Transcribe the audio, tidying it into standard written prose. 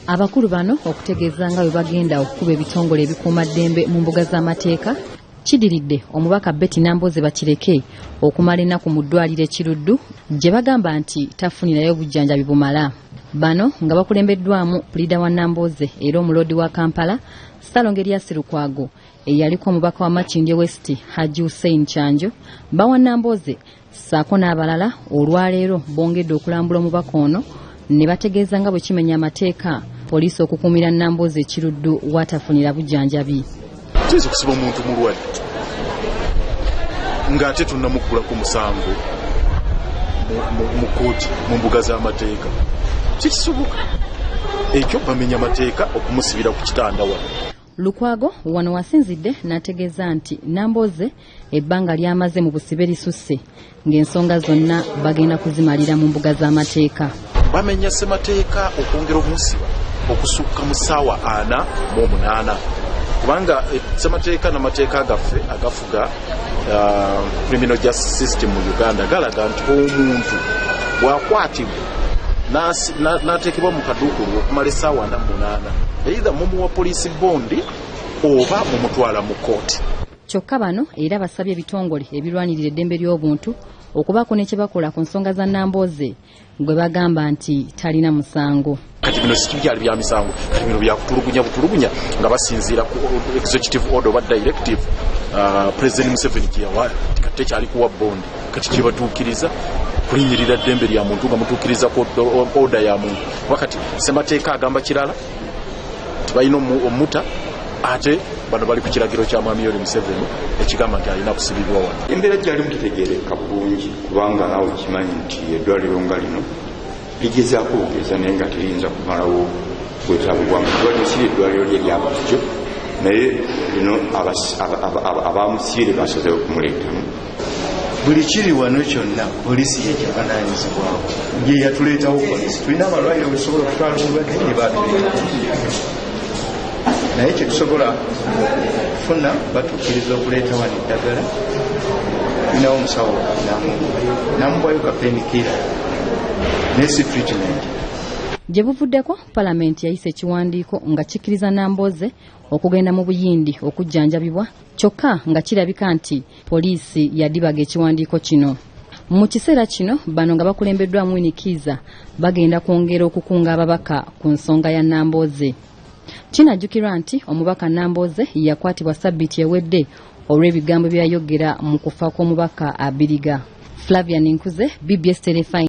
Abakulu bano okutegeeza nga bwe bagenda okukuba ebitongole ebikuuma ddembe mu mbuga z'amateeka kidiridde omubaka Betty Nambooze Bakireke okumala ennaku mu ddwaliro Kiruddu gye bagamba nti tafunirayo bujjanjabi bumala. Bano nga bakulembeddwamu pulida wa Nambooze era omuloodi wa Kampala Ssaalongo Erias Lukwago eyaliko omubaka wa Makindye West Haji Hussein Kyanjo bawa Nambooze ssaako n'abalala olwaleero bongedde okulambula omubaka ono ne bategeeza nga bwe kimenya amateeka poliisi okukuumira Nambooze Kiruddu watafunira bujjanjabi. Tuweze kusiba omuntu mulwadde ng'ate tunnamuggula ku musango mu kkooti mu mbuga z'amateeka kikisoboka ekyo bamenya amateeka okumusibira ku kitanda wano. Lukwago wano wasinzidde n'ategeeza nti Nambooze ebbanga lyamaze mu busibe lisusse ng'ensonga zonna bagenda kuzimalira mu mbuga z'amateeka. Bamenya ssemateeka okwongera omusiba okusukka mu ssaawa 48 kubanga ssemateeka n'amateeka agaffe agafuga criminal justice system mu Uganda galaga nti omuntu bw'akwatibwa n'ateekebwa mu kaduukulu okumala essaawa 48 either mumuwa poliisi bondi oba mumutwala mu kkooti. Kyokka bano era basabye ebitongole ebirwanirira eddembe ly'obuntu okubaako ne kye bakola ku nsonga za Nambooze gwe bagamba nti talina musango. Kati bino si byali bya misango, kati bino bya butulugunya nga basinziira ku executive order oba directive President Museveni gye yawa kati tekyali kuwa bondi kati kye batuukiriza kulinyirira ddembe lya muntu nga mutuukiriza ku order ya muntu. Wakati ssemateeka agamba kirala tibalina omuta ate bano bali ku kiragiro kya Mwami Yoweri Museveni ekigamba nti alina kusibirwa wano. Embeera gyali mukitegeereka bulungi kubanga nawe kimanyi nti eddwaliro nga lino ligezaako okugeza naye nga teriyinza kumalawo bwetaavu bwange. Eddwaliro si eddwaliro lye lya bulijjo naye lino abamusiire basazeewo okumuleetamu. Buli kiri wano kyonna poliisi yekyavanaanyizibwako ye yatuleetawo poliisi. Tulina amalwaliro wetusobola okutwala omulwadde ne batuleeta naye kyetusobola kufuna batukkiriza okuleeta wano eddagala tulinawo omusawo namuwayo kapenikira ne si treatment. Gye buvuddeko Palamenti yayisa ekiwandiiko nga kikkiriza Nambooze okugenda mu Buyindi okujjanjabibwa kyokka nga kirabika nti poliisi yadibaga ekiwandiiko kino. Mu kiseera kino bano nga bakulembeddwamu Winikiza bagenda kwongera okukunga ababaka ku nsonga ya Nambooze. Kinajjukirwa nti omubaka Nambooze yakwatibwa Ssabbiiti ewedde olw'ebigambo byayogera mu kufa kw'omubaka Abiriga. Flavian Nkuze, BBS Telefine.